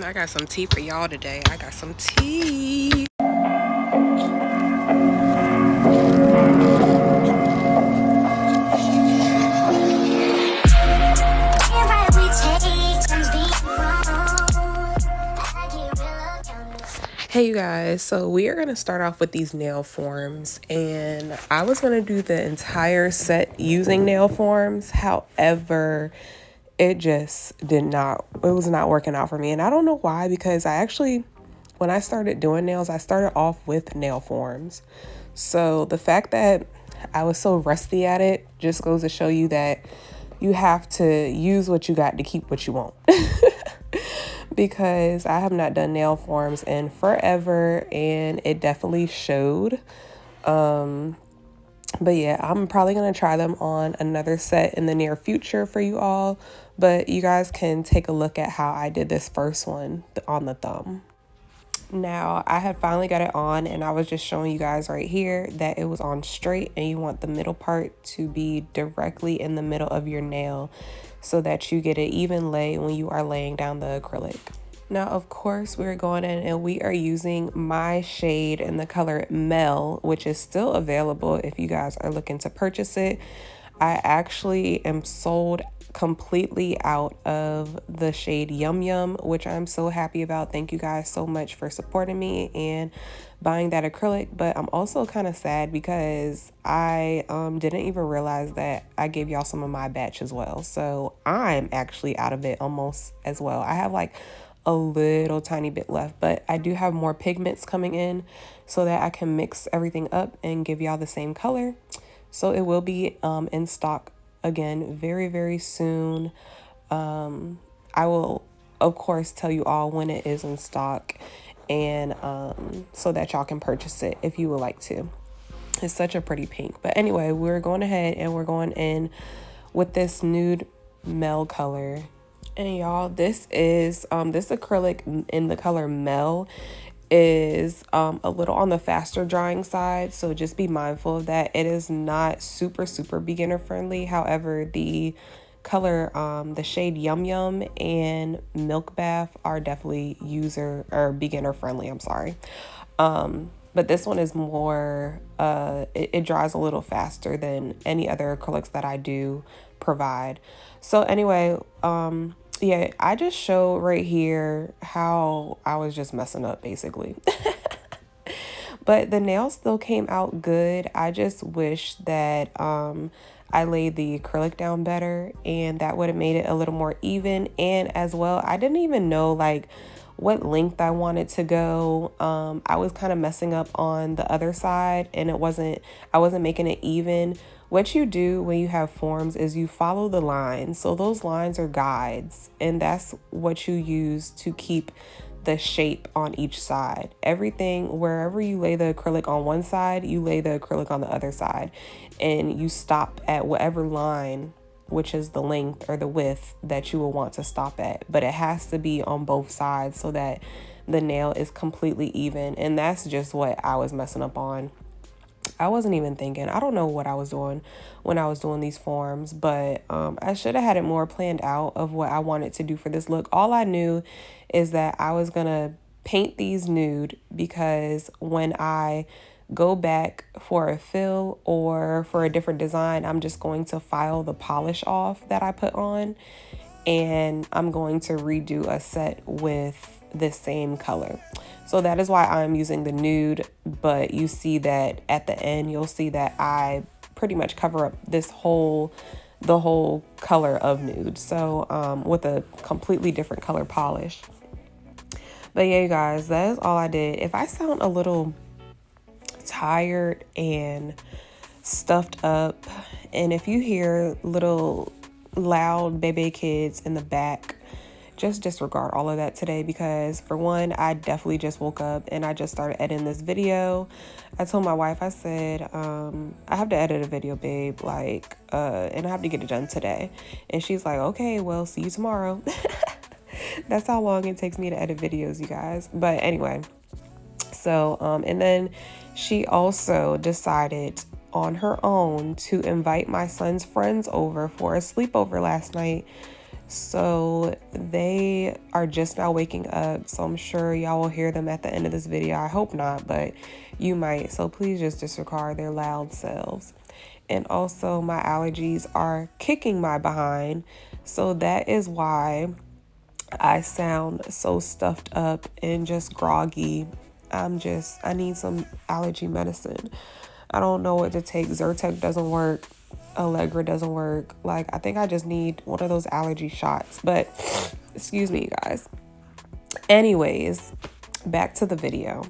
I got some tea for y'all today. I got some tea. Hey you guys, so we are going to start off with these nail forms, and I was going to do the entire set using nail forms. However, it was not working out for me, and I don't know why, because when I started doing nails, I started off with nail forms. So the fact that I was so rusty at it just goes to show you that you have to use what you got to keep what you want. Because I have not done nail forms in forever, and it definitely showed. But yeah, I'm probably going to try them on another set in the near future for you all. But you guys can take a look at how I did this first one on the thumb. Now, I had finally got it on, and I was just showing you guys right here that it was on straight, and you want the middle part to be directly in the middle of your nail so that you get an even lay when you are laying down the acrylic. Now, of course, we're going in and we are using my shade in the color Mel, which is still available if you guys are looking to purchase it. I actually am sold completely out of the shade Yum Yum, which I'm so happy about. Thank you guys so much for supporting me and buying that acrylic. But I'm also kind of sad because I didn't even realize that I gave y'all some of my batch as well. So I'm actually out of it almost as well. I have like a little tiny bit left, but I do have more pigments coming in so that I can mix everything up and give y'all the same color. So it will be in stock again very, very soon. I will, of course, tell you all when it is in stock, and so that y'all can purchase it if you would like to. It's such a pretty pink. But anyway, we're going ahead and we're going in with this nude Mel color. And y'all, this is this acrylic in the color Mel is a little on the faster drying side, so just be mindful of that. It is not super beginner friendly. However, the color the shade Yum Yum and Milk Bath are definitely user or beginner friendly. I'm sorry. But this one is more it dries a little faster than any other acrylics that I do provide. So anyway, yeah, I just show right here how I was just messing up basically. But the nail still came out good. I just wish that I laid the acrylic down better, and that would have made it a little more even. And as well, I didn't even know like what length I wanted to go. I was kind of messing up on the other side, and I wasn't making it even. What you do when you have forms is you follow the lines. So those lines are guides, and that's what you use to keep the shape on each side. Everything, wherever you lay the acrylic on one side, you lay the acrylic on the other side, and you stop at whatever line, which is the length or the width that you will want to stop at. But it has to be on both sides so that the nail is completely even. And that's just what I was messing up on. I wasn't even thinking. I don't know what I was doing when I was doing these forms, but I should have had it more planned out of what I wanted to do for this look. All I knew is that I was going to paint these nude, because when I go back for a fill or for a different design, I'm just going to file the polish off that I put on, and I'm going to redo a set with this same color. So that is why I'm using the nude, but you see that at the end, you'll see that I pretty much cover up the whole color of nude. So with a completely different color polish. But yeah, you guys, that is all I did. If I sound a little tired and stuffed up, and if you hear little loud baby kids in the back, just disregard all of that today, because for one, I definitely just woke up and I just started editing this video. I told my wife, I said, I have to edit a video, babe, like, and I have to get it done today. And she's like, okay, well, see you tomorrow. That's how long it takes me to edit videos, you guys. But anyway, so, and then she also decided on her own to invite my son's friends over for a sleepover last night. So they are just now waking up, so I'm sure y'all will hear them at the end of this video. I hope not, but you might, so please just disregard their loud selves. And also my allergies are kicking my behind, so that is why I sound so stuffed up and just groggy. I need some allergy medicine. I don't know what to take. Zyrtec doesn't work. Allegra doesn't work. Like, I think I just need one of those allergy shots. But, excuse me, guys. Anyways, back to the video.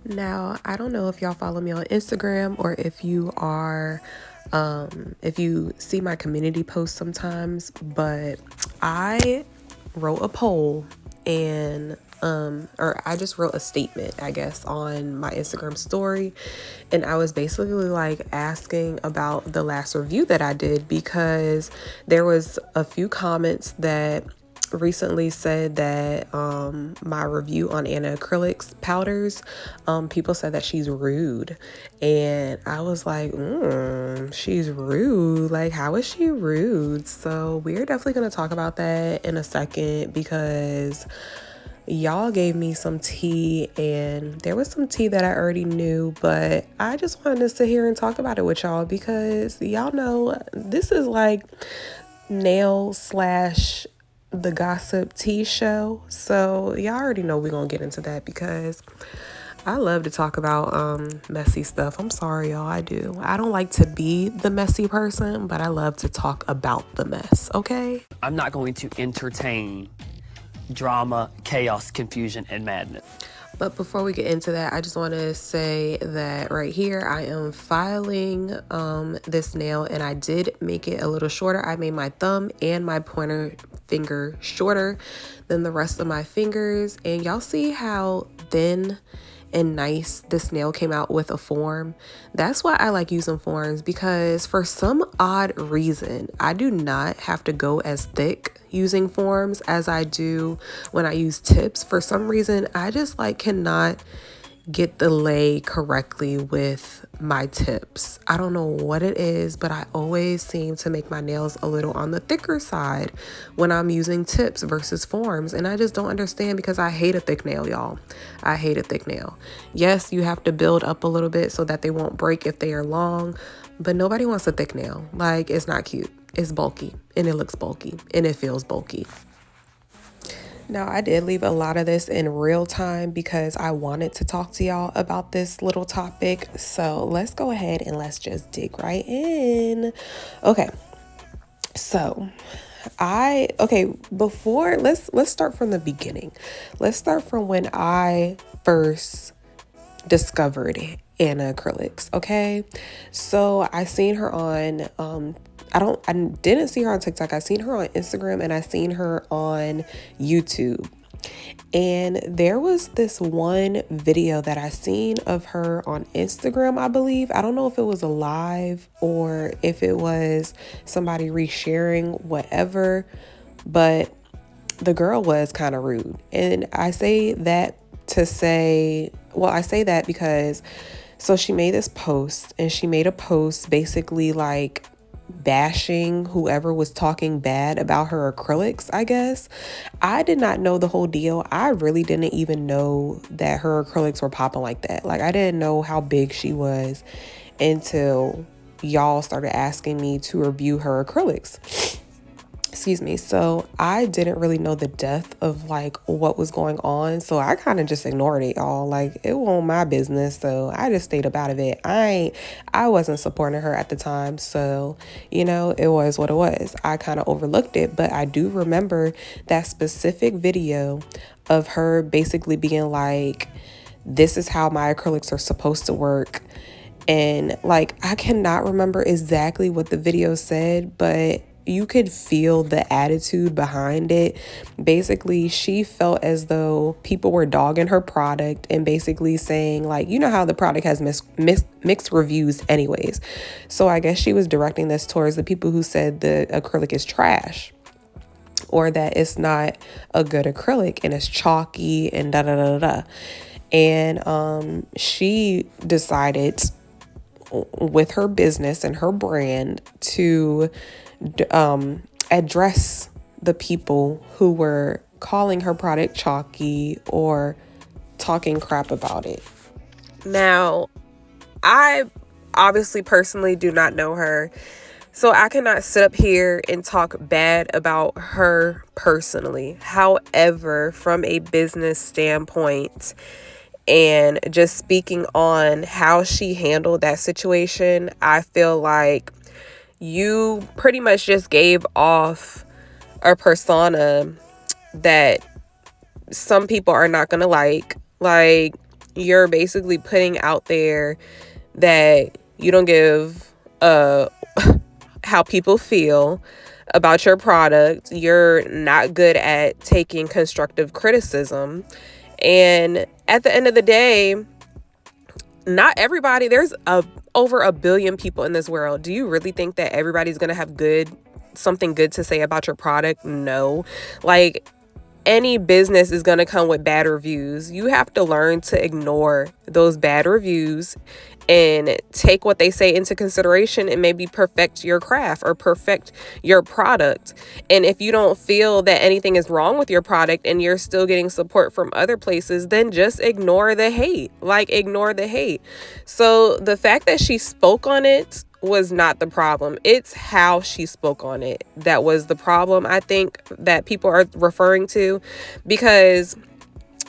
Now, I don't know if y'all follow me on Instagram or if you are, if you see my community posts sometimes, but I wrote a poll and or I just wrote a statement, I guess, on my Instagram story, and I was basically like asking about the last review that I did, because there was a few comments that recently said that my review on Anna Acrylics powders, people said that she's rude, and I was like, she's rude, like how is she rude? So we're definitely gonna talk about that in a second, because y'all gave me some tea, and there was some tea that I already knew, but I just wanted to sit here and talk about it with y'all, because y'all know this is like nail slash the gossip tea show. So y'all already know we're gonna get into that, because I love to talk about messy stuff. I'm sorry, y'all, I do. I don't like to be the messy person, but I love to talk about the mess, okay? I'm not going to entertain drama, chaos, confusion, and madness. But before we get into that, I just want to say that right here, I am filing this nail, and I did make it a little shorter. I made my thumb and my pointer finger shorter than the rest of my fingers. And y'all see how thin and nice this nail came out with a form. That's why I like using forms, because for some odd reason, I do not have to go as thick using forms as I do when I use tips. For some reason, I just like cannot get the lay correctly with my tips. I don't know what it is, but I always seem to make my nails a little on the thicker side when I'm using tips versus forms. And I just don't understand, because I hate a thick nail, y'all. I hate a thick nail. Yes, you have to build up a little bit so that they won't break if they are long, but nobody wants a thick nail. Like, it's not cute. It's bulky, and it looks bulky, and it feels bulky. Now, I did leave a lot of this in real time because I wanted to talk to y'all about this little topic. So let's go ahead and let's just dig right in. Okay, so before, let's start from the beginning. Let's start from when I first discovered Anna Acrylics. Okay, so I seen her on I didn't see her on TikTok. I seen her on Instagram, and I seen her on YouTube. And there was this one video that I seen of her on Instagram, I believe. I don't know if it was a live or if it was somebody resharing, whatever, but the girl was kind of rude. And I say that because, so she made this post, and she made a post basically like bashing whoever was talking bad about her acrylics, I guess. I did not know the whole deal. I really didn't even know that her acrylics were popping like that. Like, I didn't know how big she was until y'all started asking me to review her acrylics. Excuse me. So I didn't really know the depth of like what was going on. So I kind of just ignored it, y'all. Like, it wasn't my business. So I just stayed up out of it. I wasn't supporting her at the time. So, you know, it was what it was. I kind of overlooked it. But I do remember that specific video of her basically being like, this is how my acrylics are supposed to work. And like, I cannot remember exactly what the video said, but you could feel the attitude behind it. Basically, she felt as though people were dogging her product and basically saying, like, you know how the product has mixed reviews anyways. So I guess she was directing this towards the people who said the acrylic is trash, or that it's not a good acrylic and it's chalky and da da da da. And she decided with her business and her brand to address the people who were calling her product chalky or talking crap about it. Now, I obviously personally do not know her, so I cannot sit up here and talk bad about her personally. However, from a business standpoint and just speaking on how she handled that situation, I feel like you pretty much just gave off a persona that some people are not going to like. Like, you're basically putting out there that you don't give how people feel about your product. You're not good at taking constructive criticism. And at the end of the day, not everybody, there's over 1 billion people in this world. Do you really think that everybody's going to have something good to say about your product? No. Like, any business is going to come with bad reviews. You have to learn to ignore those bad reviews and take what they say into consideration and maybe perfect your craft or perfect your product. And if you don't feel that anything is wrong with your product and you're still getting support from other places, then just ignore the hate. Like, ignore the hate. So the fact that she spoke on it was not the problem. It's how she spoke on it that was the problem, I think, that people are referring to, because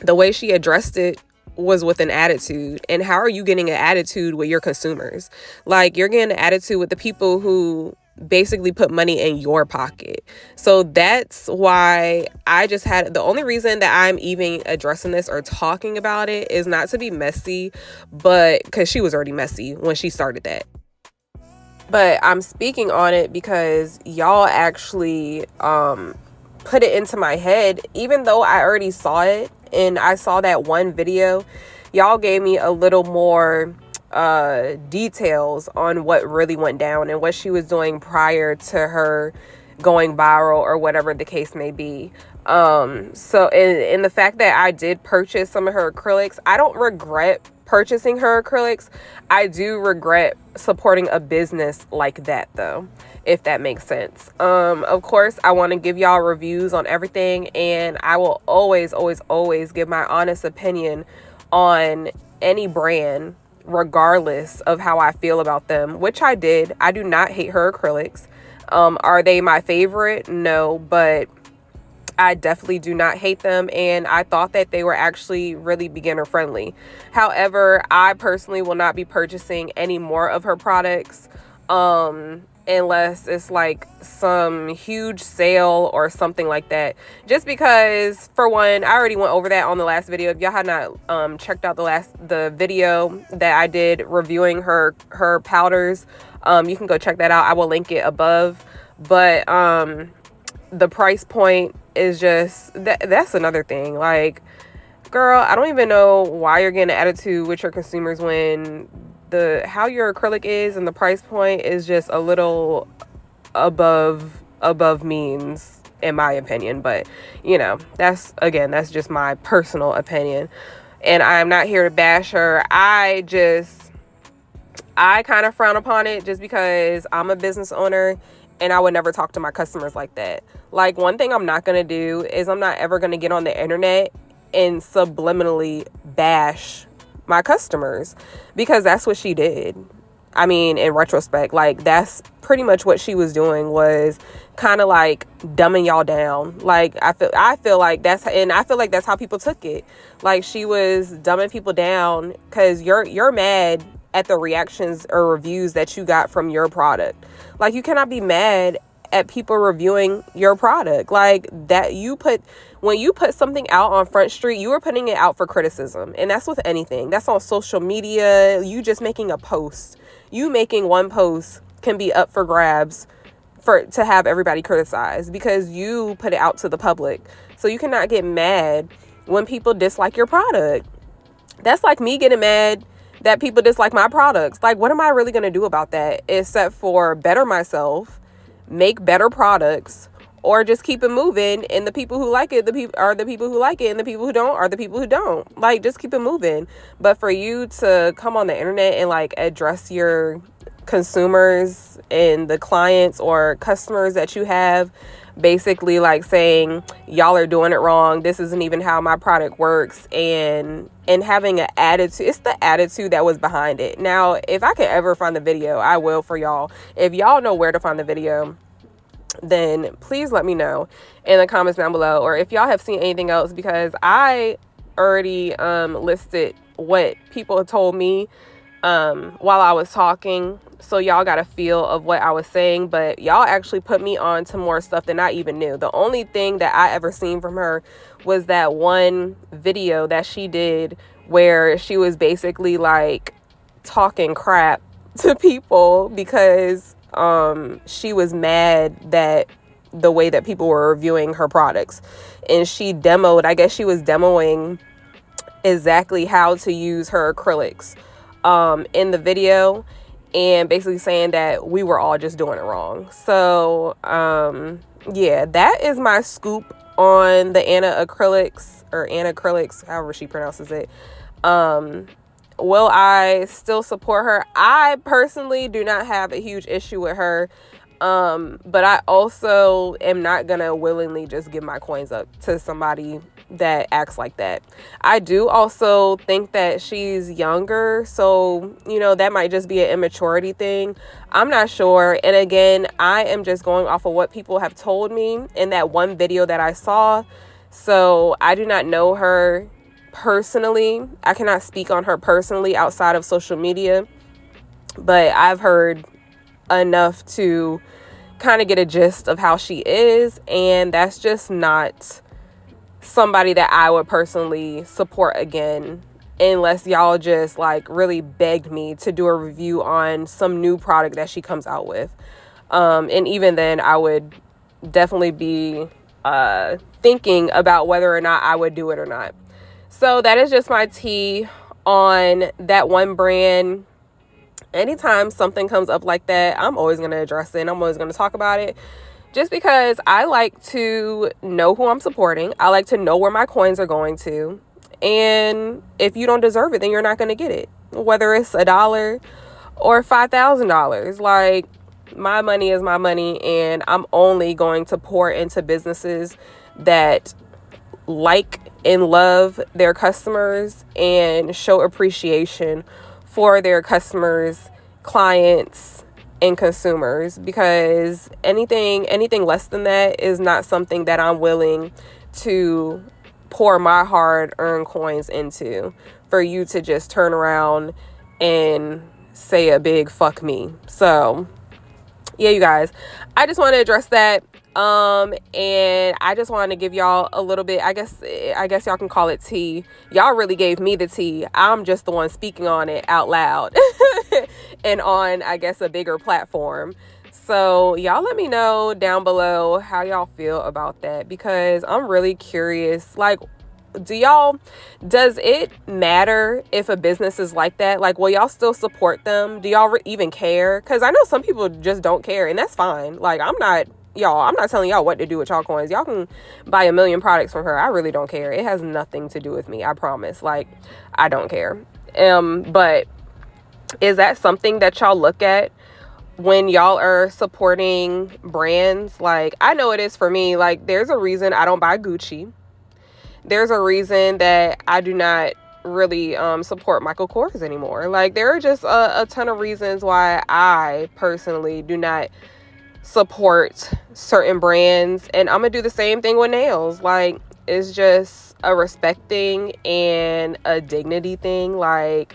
the way she addressed it was with an attitude. And how are you getting an attitude with your consumers? Like, you're getting an attitude with the people who basically put money in your pocket. So that's why I just had, the only reason that I'm even addressing this or talking about it is not to be messy, but because she was already messy when she started that. But I'm speaking on it because y'all actually put it into my head. Even though I already saw it and I saw that one video, y'all gave me a little more details on what really went down and what she was doing prior to her going viral or whatever the case may be. So in the fact that I did purchase some of her acrylics, I don't regret purchasing her acrylics. I do regret supporting a business like that, though, if that makes sense. Of course, I want to give y'all reviews on everything, and I will always give my honest opinion on any brand, regardless of how I feel about them, which I did. I do not hate her acrylics. Are they my favorite? No, but I definitely do not hate them, and I thought that they were actually really beginner friendly. However, I personally will not be purchasing any more of her products unless it's like some huge sale or something like that. Just because, for one, I already went over that on the last video. If y'all had not checked out the video that I did reviewing her powders, you can go check that out. I will link it above. But the price point is just that's another thing. Like, girl, I don't even know why you're getting an attitude with your consumers when how your acrylic is and the price point is just a little above means, in my opinion. But that's just my personal opinion, and I'm not here to bash her. I kind of frown upon it just because I'm a business owner and I would never talk to my customers like that. Like, one thing I'm not going to do is I'm not ever going to get on the internet and subliminally bash my customers, because that's what she did. I mean, in retrospect, like, that's pretty much what she was doing, was kind of like dumbing y'all down. Like, I feel like that's how people took it. Like, she was dumbing people down because you're mad at the reactions or reviews that you got from your product. Like, you cannot be mad at people reviewing your product. Like, that when you put something out on Front Street, you are putting it out for criticism. And that's with anything. That's on social media. You just making a post. You making one post can be up for grabs to have everybody criticized because you put it out to the public. So you cannot get mad when people dislike your product. That's like me getting mad that people dislike my products. Like, what am I really going to do about that except for better myself, make better products, or just keep it moving? And the people who like it, are the people who like it, and the people who don't are the people who don't. Like, just keep it moving. But for you to come on the internet and like address your consumers and the clients or customers that you have basically like saying y'all are doing it wrong, this isn't even how my product works, and having an attitude. It's the attitude that was behind it. Now if I can ever find the video, I will for y'all. If y'all know where to find the video, then please let me know in the comments down below, or if y'all have seen anything else, because I already listed what people told me while I was talking, so y'all got a feel of what I was saying. But y'all actually put me on to more stuff than I even knew. The only thing that I ever seen from her was that one video that she did where she was basically like talking crap to people because she was mad that the way that people were reviewing her products, and she demoed, I guess she was demoing exactly how to use her acrylics in the video, and basically saying that we were all just doing it wrong. So yeah, that is my scoop on the Acrylics, however she pronounces it. Will I still support her? I personally do not have a huge issue with her. But I also am not gonna willingly just give my coins up to somebody that acts like that. I do also think that she's younger, so that might just be an immaturity thing. I'm not sure. And again, I am just going off of what people have told me in that one video that I saw. So I do not know her personally. I cannot speak on her personally outside of social media, but I've heard enough to kind of get a gist of how she is, and that's just not somebody that I would personally support again, unless y'all just like really begged me to do a review on some new product that she comes out with. And even then I would definitely be thinking about whether or not I would do it or not. So that is just my tea on that one brand. Anytime something comes up like that, I'm always going to address it, and I'm always going to talk about it, just because I like to know who I'm supporting. I like to know where my coins are going to. And if you don't deserve it, then you're not going to get it, whether it's $1 or $5,000. Like, my money is my money, and I'm only going to pour into businesses that like and love their customers and show appreciation for their customers, clients, and consumers, because anything less than that is not something that I'm willing to pour my hard-earned coins into for you to just turn around and say a big fuck me. So yeah, you guys, I just want to address that. And I just wanted to give y'all a little bit, I guess y'all can call it tea. Y'all really gave me the tea. I'm just the one speaking on it out loud and on, I guess, a bigger platform. So y'all let me know down below how y'all feel about that, because I'm really curious. Like, does it matter if a business is like that? Like, will y'all still support them? Do y'all even care? Because I know some people just don't care, and that's fine. Like, I'm not telling y'all what to do with y'all coins. Y'all can buy a million products from her. I really don't care. It has nothing to do with me. I promise. Like, I don't care. But is that something that y'all look at when y'all are supporting brands? Like, I know it is for me. Like, there's a reason I don't buy Gucci. There's a reason that I do not really support Michael Kors anymore. Like, there are just a ton of reasons why I personally do not support certain brands. And I'm gonna do the same thing with nails. Like, it's just a respect thing and a dignity thing. Like,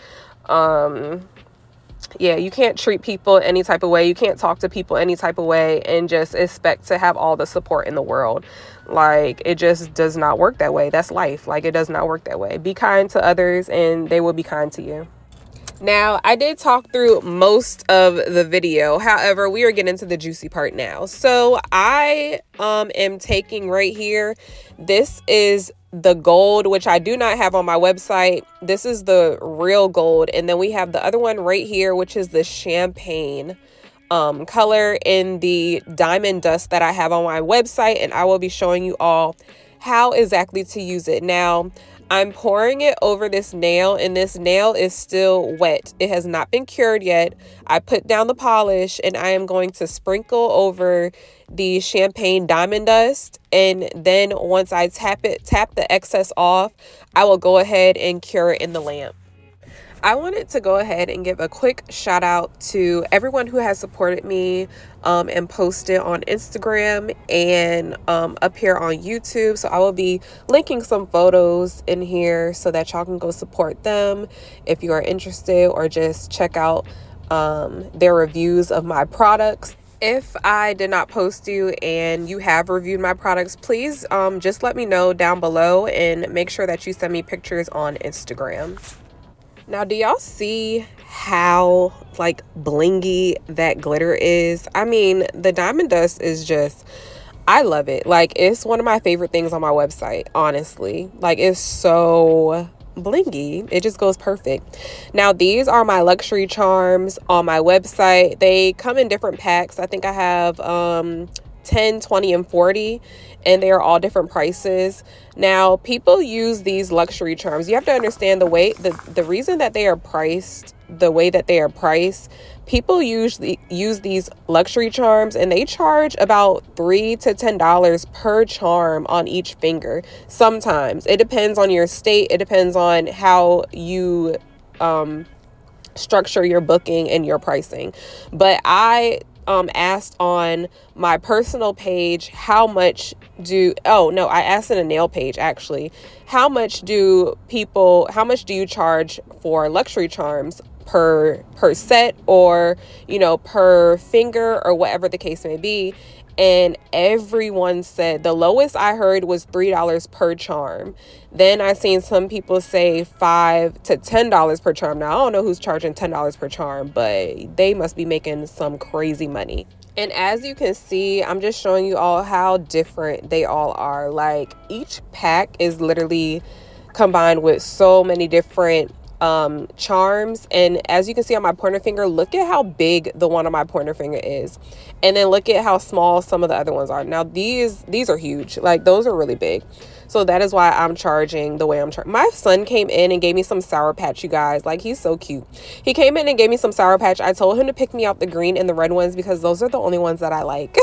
yeah, you can't treat people any type of way. You can't talk to people any type of way and just expect to have all the support in the world. Like, it just does not work that way. That's life. Like, it does not work that way. Be kind to others and they will be kind to you. Now, I did talk through most of the video. However, we are getting into the juicy part now. So I am taking right here. This is the gold, which I do not have on my website. This is the real gold. And then we have the other one right here, which is the champagne color in the diamond dust that I have on my website. And I will be showing you all how exactly to use it. Now, I'm pouring it over this nail, and this nail is still wet. It has not been cured yet. I put down the polish, and I am going to sprinkle over the champagne diamond dust, and then once I tap the excess off, I will go ahead and cure it in the lamp. I wanted to go ahead and give a quick shout out to everyone who has supported me and posted on Instagram and up here on YouTube. So I will be linking some photos in here so that y'all can go support them if you are interested, or just check out their reviews of my products. If I did not post you and you have reviewed my products, please just let me know down below, and make sure that you send me pictures on Instagram. Now, do y'all see how like blingy that glitter is? I mean, the diamond dust is just, I love it. Like, it's one of my favorite things on my website, honestly. Like, it's so blingy. It just goes perfect. Now, these are my luxury charms on my website. They come in different packs. I think I have 10, 20, and 40, and they are all different prices. Now, people use these luxury charms. You have to understand the reason that they are priced the way that they are priced. People usually use these luxury charms, and they charge about $3 to $10 per charm on each finger. Sometimes it depends on your state. It depends on how you structure your booking and your pricing. But I asked on my personal page, I asked in a nail page actually, how much do you charge for luxury charms per set, or per finger, or whatever the case may be. And everyone said the lowest I heard was $3 per charm. Then I seen some people say $5 to $10 per charm. Now, I don't know who's charging $10 per charm, but they must be making some crazy money. And as you can see, I'm just showing you all how different they all are. Like, each pack is literally combined with so many different charms. And as you can see on my pointer finger, look at how big the one on my pointer finger is, and then look at how small some of the other ones are. Now, these are huge. Like, those are really big. So that is why I'm charging the way I'm charging. My son came in and gave me some Sour Patch, you guys. Like, he's so cute. He came in and gave me some Sour Patch. I told him to pick me out the green and the red ones because those are the only ones that I like.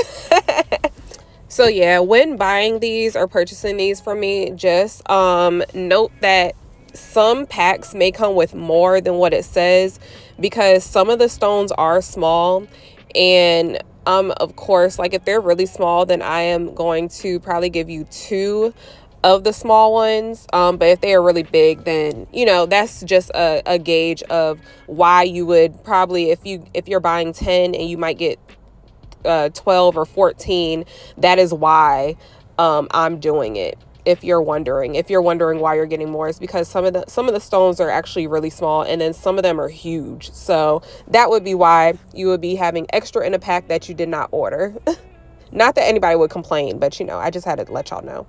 So yeah, when buying these or purchasing these from me, just note that some packs may come with more than what it says, because some of the stones are small. And of course, like, if they're really small, then I am going to probably give you 2 of the small ones. But if they are really big, then that's just a gauge of why you would probably, if you're buying 10 and you might get 12 or 14, that is why I'm doing it. If you're wondering why you're getting more, is because some of the stones are actually really small, and then some of them are huge. So that would be why you would be having extra in a pack that you did not order. Not that anybody would complain, but I just had to let y'all know.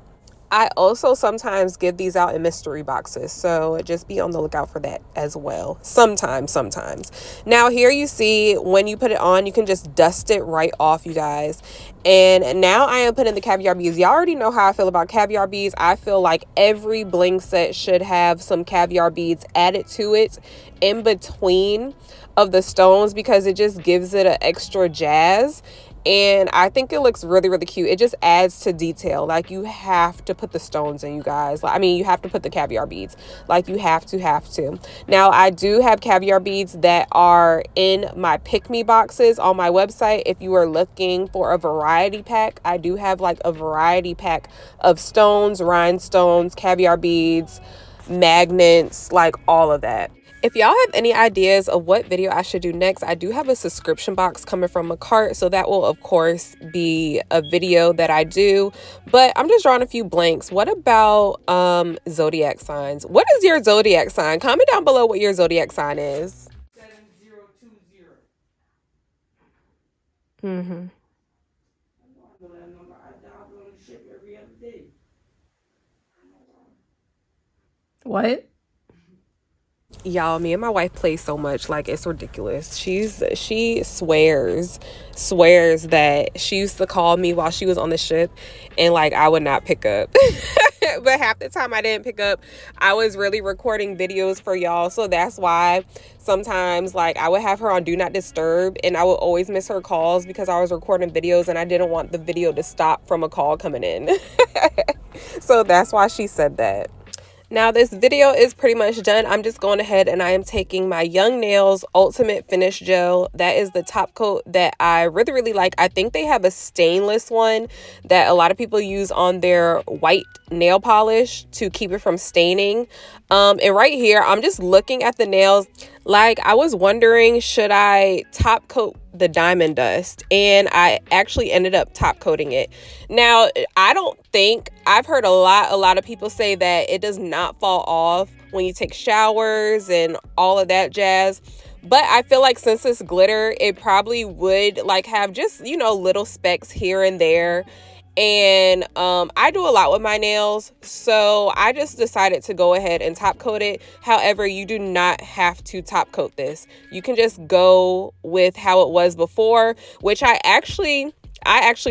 I also sometimes give these out in mystery boxes, so just be on the lookout for that as well. Sometimes. Now, here you see, when you put it on, you can just dust it right off, you guys. And now I am putting the caviar beads. Y'all already know how I feel about caviar beads. I feel like every bling set should have some caviar beads added to it in between of the stones, because it just gives it an extra jazz. And I think it looks really, really cute. It just adds to detail. Like, you have to put the stones in, you guys. I mean, you have to put the caviar beads. Like, you have to. Now, I do have caviar beads that are in my pick me boxes on my website. If you are looking for a variety pack, I do have like a variety pack of stones, rhinestones, caviar beads, magnets, like all of that. If y'all have any ideas of what video I should do next, I do have a subscription box coming from a cart, so that will of course be a video that I do. But I'm just drawing a few blanks. What about zodiac signs? What is your zodiac sign? Comment down below what your zodiac sign is. 7020. Mm-hmm. What? Y'all, me and my wife play so much, like it's ridiculous. She swears that she used to call me while she was on the ship, and like I would not pick up. But half the time I didn't pick up, I was really recording videos for y'all. So that's why sometimes like I would have her on do not disturb, and I would always miss her calls because I was recording videos and I didn't want the video to stop from a call coming in. So that's why she said that. Now this video is pretty much done. I'm just going ahead and I am taking my Young Nails Ultimate Finish Gel. That is the top coat that I really like. I think they have a stainless one that a lot of people use on their white nail polish to keep it from staining. And right here, I'm just looking at the nails. Like, I was wondering, should I top coat the diamond dust? And I actually ended up top coating it. Now, I've heard a lot of people say that it does not fall off when you take showers and all of that jazz. But I feel like since it's glitter, it probably would like have just, you know, little specks here and there. And I do a lot with my nails, so I just decided to go ahead and top coat it. However, you do not have to top coat this. You can just go with how it was before, which I actually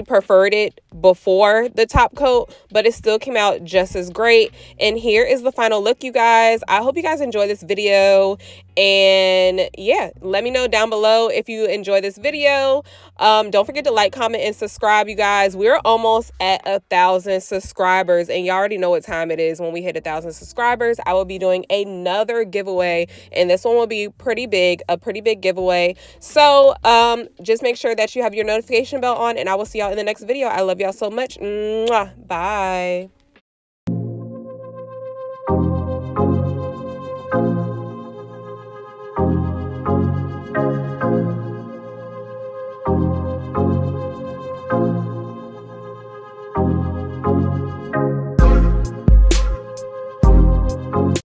preferred it before the top coat, but it still came out just as great. And here is the final look, you guys. I hope you guys enjoy this video. And yeah, let me know down below if you enjoy this video. Don't forget to like, comment, and subscribe, you guys. We're almost at 1,000 subscribers, and y'all already know what time it is. When we hit 1,000 subscribers, I will be doing another giveaway, and this one will be a pretty big giveaway. So just make sure that you have your notification bell on, and I will see y'all in the next video. I love y'all so much. Mwah. Bye.